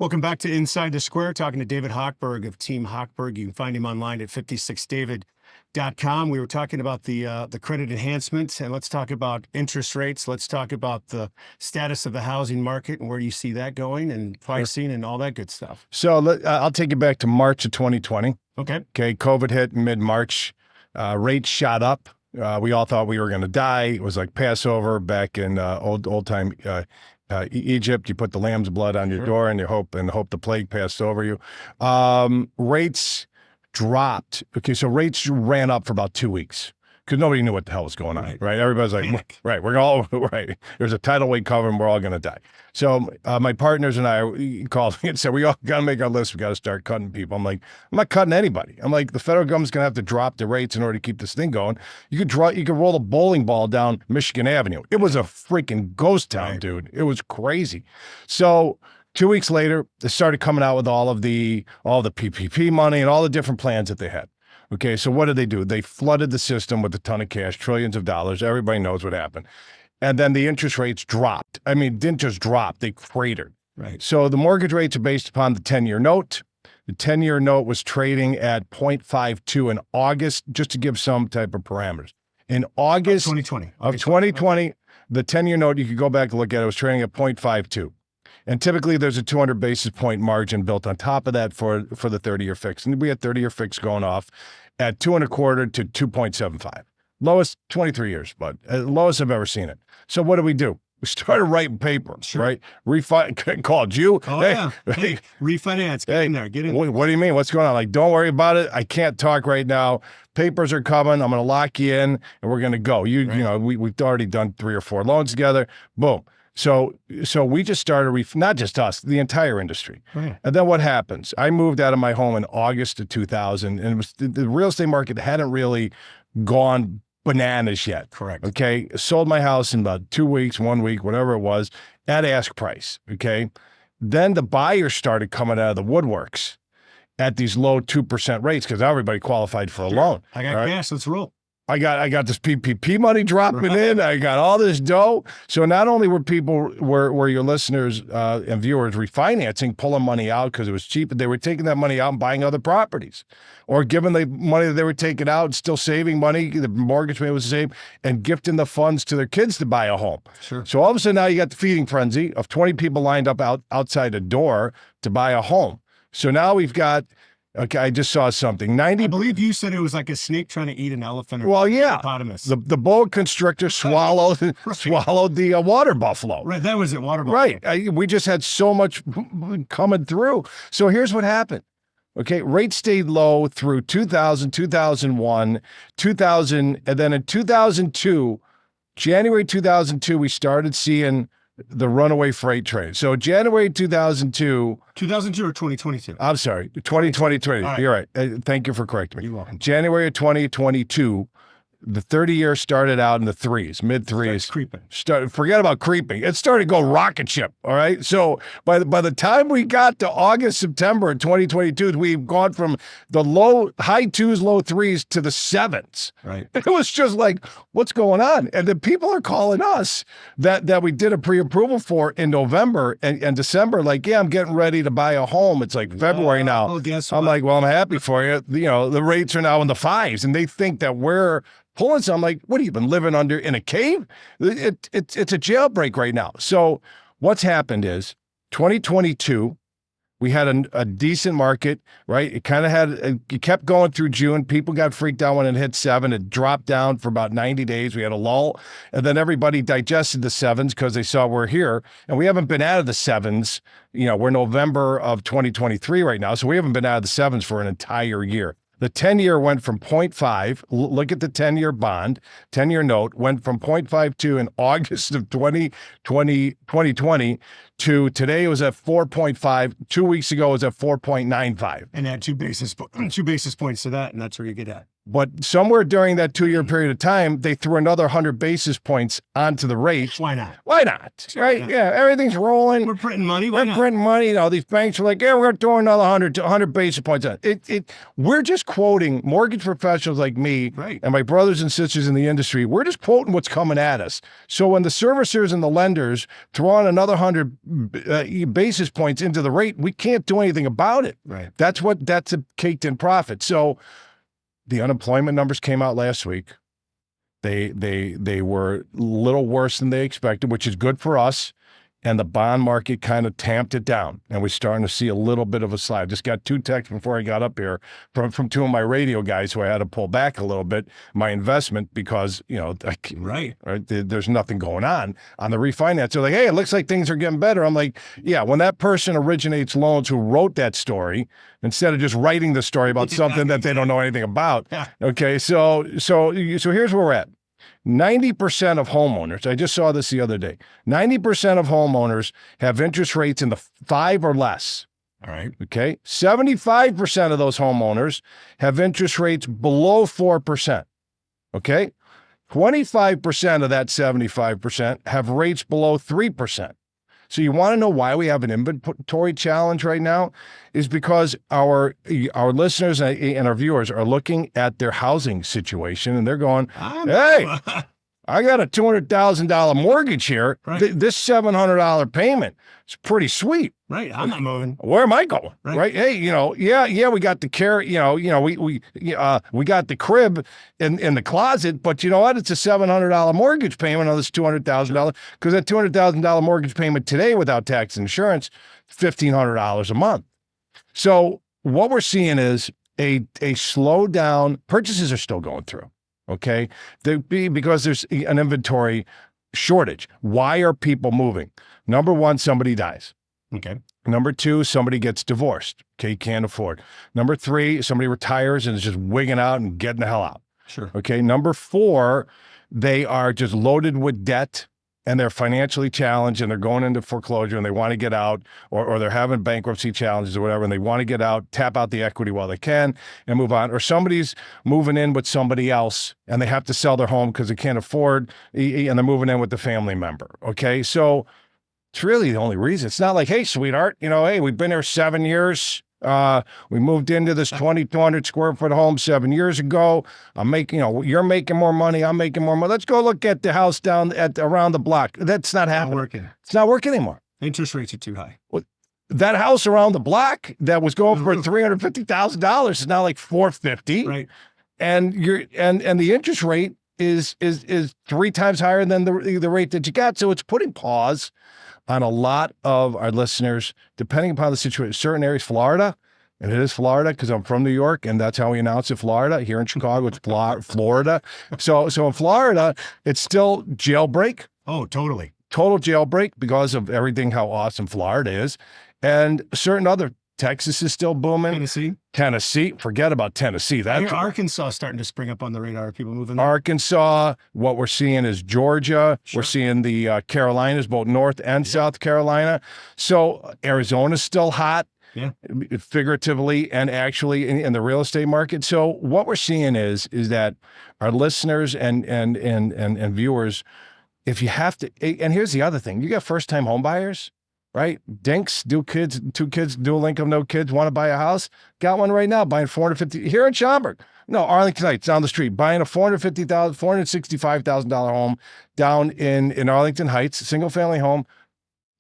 Welcome back to Inside the Square, talking to David Hochberg of Team Hochberg. You can find him online at 56david.com. We were talking about the credit enhancements, and let's talk about interest rates. Let's talk about the status of the housing market and where you see that going and pricing and all that good stuff. So I'll take you back to March of 2020. Okay. COVID hit in mid-March. Rates shot up. We all thought we were going to die. It was like Passover back in old time Egypt. You put the lamb's blood on your door and you hope the plague passed over you. Rates dropped. Okay, so rates ran up for about 2 weeks because nobody knew what the hell was going on, right? Everybody's like, right, we're all, right, there's a tidal wave cover and we're all going to die. So my partners and I called me and said, we all got to make our list. We got to start cutting people. I'm like, I'm not cutting anybody. I'm like, the federal government's going to have to drop the rates in order to keep this thing going. You could roll a bowling ball down Michigan Avenue. It was a freaking ghost town, dude. It was crazy. So 2 weeks later, they started coming out with all the PPP money and all the different plans that they had. Okay, so what did they do? They flooded the system with a ton of cash, trillions of dollars. Everybody knows what happened. And then the interest rates dropped. I mean, didn't just drop, they cratered. Right. So the mortgage rates are based upon the 10-year note. The 10-year note was trading at 0.52 in August, just to give some type of parameters. In August 2020, the 10-year note, you could go back and look at it, was trading at 0.52. And typically there's a 200 basis point margin built on top of that for the 30-year fix. And we had 30-year fix going off at 2.25 to 2.75. Lowest 23 years, but lowest I've ever seen it. So what do? We started writing paper, right? Called you. Oh, hey, yeah. Hey, refinance. Get in there. Get in. What do you mean? What's going on? Like, don't worry about it. I can't talk right now. Papers are coming. I'm going to lock you in and we're going to go. You know, we've already done 3 or 4 loans together. Boom. So we just started, not just us, the entire industry. Right. And then what happens? I moved out of my home in August of 2000, and it was, the real estate market hadn't really gone bananas yet. Correct. Okay. Sold my house in about 2 weeks, 1 week, whatever it was, at ask price. Okay. Then the buyers started coming out of the woodworks at these low 2% rates because everybody qualified for a loan. I got cash. Let's roll. I got this PPP money dropping in. I got all this dough. So not only were your listeners and viewers refinancing, pulling money out because it was cheap, but they were taking that money out and buying other properties, or giving the money that they were taking out, still saving money. The mortgage payment was the same, and gifting the funds to their kids to buy a home. Sure. So all of a sudden now you got the feeding frenzy of 20 people lined up outside a door to buy a home. So now we've got. Okay, I just saw something. I believe you said it was like a snake trying to eat an elephant or hippopotamus. The boa constrictor swallowed the water buffalo. Right, that was it, water buffalo. Right. We just had so much coming through. So here's what happened. Okay, rates stayed low through 2000, 2001, 2000, and then in 2002, January 2002, we started seeing the runaway freight train. So January 2002. 2002 or 2022? I'm sorry, 2023. Right. You're right. Thank you for correcting me. You're welcome. January of 2022, the 30-year started out in the threes, mid-threes. Creeping. Forget about creeping. It started to go rocket ship, all right? So by the time we got to August, September of 2022, we've gone from the high 2s, low 3s to the 7s. Right. It was just like, what's going on? And then people are calling us that we did a pre-approval for in November and December, like, yeah, I'm getting ready to buy a home. It's like February now. Oh, guess what? I'm like, well, I'm happy for you. You know, the rates are now in the 5s, and they think that we're pulling some. I'm like, what have you been living in a cave? It's a jailbreak right now. So what's happened is 2022, we had a decent market, right? It kind of it kept going through June. People got freaked out when it hit 7. It dropped down for about 90 days. We had a lull, and then everybody digested the 7s because they saw we're here, and we haven't been out of the 7s. You know, we're November of 2023 right now, so we haven't been out of the 7s for an entire year. The 10-year went from 0.5, look at the 10-year bond, 10-year note, went from 0.52 in August of 2020 to today it was at 4.5. 2 weeks ago it was at 4.95. And add 2 basis points to that, and that's where you get at. But somewhere during that 2-year period of time, they threw another 100 basis points onto the rate. Why not? Why not? Right? Yeah, everything's rolling. We're printing money. We're printing money. You know, these banks are like, yeah, we're going to throw another 100 basis points on it. We're just quoting mortgage professionals like me and my brothers and sisters in the industry. We're just quoting what's coming at us. So when the servicers and the lenders throw on another 100 basis points into the rate, we can't do anything about it. Right. That's a caked in profit. So the unemployment numbers came out last week. They were a little worse than they expected, which is good for us. And the bond market kind of tamped it down. And we're starting to see a little bit of a slide. Just got 2 texts before I got up here from 2 of my radio guys who I had to pull back a little bit my investment because, Right. There's nothing going on the refinance. They're like, hey, it looks like things are getting better. I'm like, yeah, when that person originates loans who wrote that story, instead of just writing the story about something that they don't know anything about. Okay, so here's where we're at. 90% of homeowners, I just saw this the other day, 90% of homeowners have interest rates in the 5 or less. All right. Okay. 75% of those homeowners have interest rates below 4%. Okay. 25% of that 75% have rates below 3%. So you want to know why we have an inventory challenge right now is because our listeners and our viewers are looking at their housing situation and they're going, hey, I got a $200,000 mortgage here. Right. This $700 payment is pretty sweet. Right. I'm not moving. Where am I going? Right. Hey, we got the care, we got the crib in the closet, but you know what? It's a $700 mortgage payment on this $200,000 because that $200,000 mortgage payment today without tax and insurance, $1,500 a month. So what we're seeing is a slowdown. Purchases are still going through. Okay. Because there's an inventory shortage. Why are people moving? Number 1, somebody dies. Okay. Number 2, somebody gets divorced. Okay. Can't afford. Number 3, somebody retires and is just wigging out and getting the hell out. Sure. Okay. Number 4, they are just loaded with debt and they're financially challenged and they're going into foreclosure and they want to get out or they're having bankruptcy challenges or whatever and they want to get out, tap out the equity while they can and move on. Or somebody's moving in with somebody else and they have to sell their home because they can't afford and they're moving in with the family member. Okay. So it's really the only reason. It's not like, hey, sweetheart, hey, we've been here 7 years. We moved into this 2,200 square foot home 7 years ago. I'm making, you're making more money. I'm making more money. Let's go look at the house down around the block. That's not happening. Not working. It's not working anymore. Interest rates are too high. Well, that house around the block that was going for $350,000 is now like $450,000. Right. And the interest rate is 3 times higher than the rate that you got. So it's putting pause on a lot of our listeners, depending upon the situation. Certain areas, Florida, and it is Florida because I'm from New York, and that's how we announce it, Florida. Here in Chicago, it's Florida. So in Florida, it's still jailbreak. Oh, totally. Total jailbreak because of everything, how awesome Florida is. And certain other, Texas is still booming. Tennessee, forget about Tennessee. That's Arkansas starting to spring up on the radar. People moving there. Arkansas, what we're seeing is Georgia. Sure. We're seeing the Carolinas, both North and South Carolina. So Arizona's still hot. Yeah. Figuratively and actually in the real estate market. So what we're seeing is that our listeners and viewers, if you have to, and here's the other thing, you got first-time home buyers. Right? Dinks, 2 kids, dual income, no kids, want to buy a house. Got one right now, buying $450,000 here in Schaumburg. No, Arlington Heights, down the street, buying a $465,000 home down in Arlington Heights, single family home,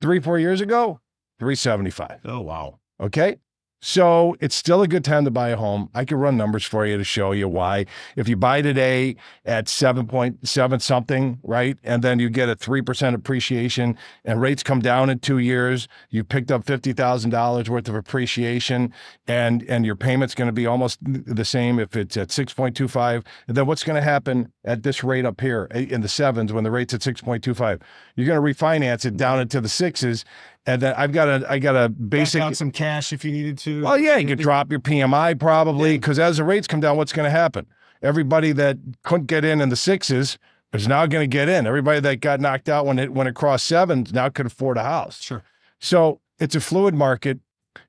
3-4 years ago, $375,000. Oh, wow. Okay. So it's still a good time to buy a home. I can run numbers for you to show you why. If you buy today at 7.7 something, right, and then you get a 3% appreciation and rates come down in 2 years, you picked up $50,000 worth of appreciation and your payment's going to be almost the same if it's at 6.25. And then what's going to happen at this rate up here in the 7s when the rate's at 6.25? You're going to refinance it down into the 6s. And then I got a basic. Back out some cash if you needed to. Well, yeah, you could drop your PMI probably because as the rates come down, what's going to happen? Everybody that couldn't get in the 6s is now going to get in. Everybody that got knocked out when it crossed 7s now could afford a house. Sure. So it's a fluid market.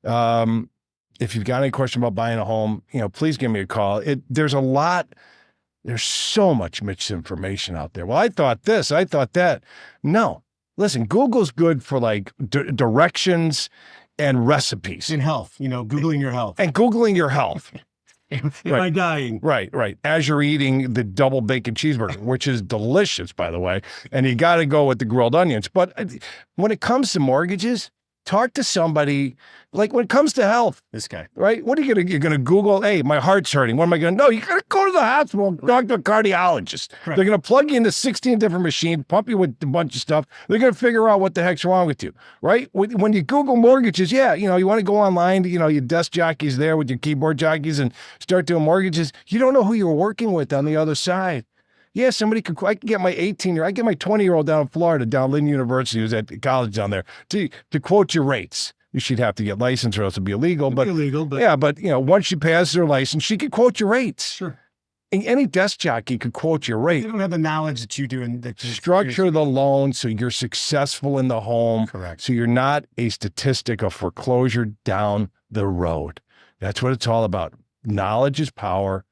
If you've got any question about buying a home, please give me a call. There's so much misinformation out there. Well, I thought this, I thought that. No. Listen, Google's good for like directions and recipes. In health, Googling your health. And Googling your health. Am I dying? Right, right. As you're eating the double bacon cheeseburger, which is delicious, by the way, and you got to go with the grilled onions. But when it comes to mortgages, talk to somebody. Like when it comes to health, This guy. right? What are you gonna? You're gonna Google, hey, my heart's hurting. What am I gonna? No, you gotta go to the hospital, talk to a cardiologist. Right. They're gonna plug you into 16 different machines, pump you with a bunch of stuff. They're gonna figure out what the heck's wrong with you, right? When you Google mortgages, yeah, you want to go online, your desk jockeys there with your keyboard jockeys and start doing mortgages. You don't know who you're working with on the other side. Yeah, I can get my 18-year, I get my 20-year-old down in Florida, down Lynn University, who's at college down there, to quote your rates. She'd have to get licensed or else it'd be illegal. It'd be illegal, but yeah, but once she passes her license, she could quote your rates. sure. And any desk jockey could quote your They rate. don't have the knowledge that you do, and that Structure the loan so you're successful in the home. Correct. So you're not a statistic of foreclosure down the road. That's what it's all about. Knowledge is power.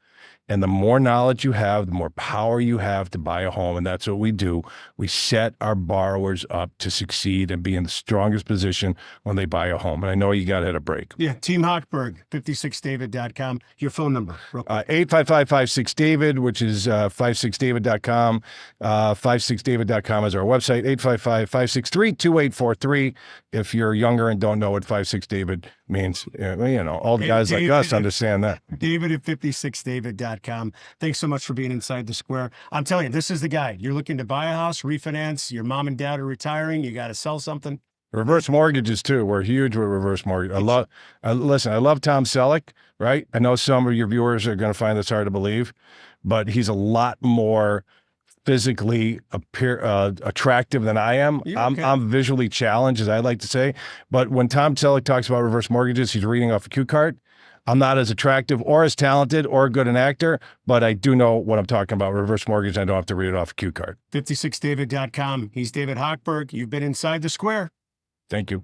And the more knowledge you have, the more power you have to buy a home. And that's what we do. We set our borrowers up to succeed and be in the strongest position when they buy a home. And I know you got to hit a break. Yeah, Team Hochberg, 56david.com. Your phone number, real quick. 855-56-DAVID, which is 56david.com. 56david.com is our website. 855-563-2843. If you're younger and don't know what 56david means, old guys like us understand that. David at 56david.com. Thanks so much for being inside the square. I'm telling you, this is the guy. You're looking to buy a house, refinance, your mom and dad are retiring, you got to sell something. Reverse mortgages too. We're huge with reverse mortgage. I love Tom Selleck, right? I know some of your viewers are going to find this hard to believe, but he's a lot more physically attractive than I am. I'm visually challenged, as I like to say. But when Tom Selleck talks about reverse mortgages, he's reading off a cue card. I'm not as attractive or as talented or good an actor, but I do know what I'm talking about. Reverse mortgage, I don't have to read it off a cue card. 56david.com. He's David Hochberg. You've been inside the square. Thank you.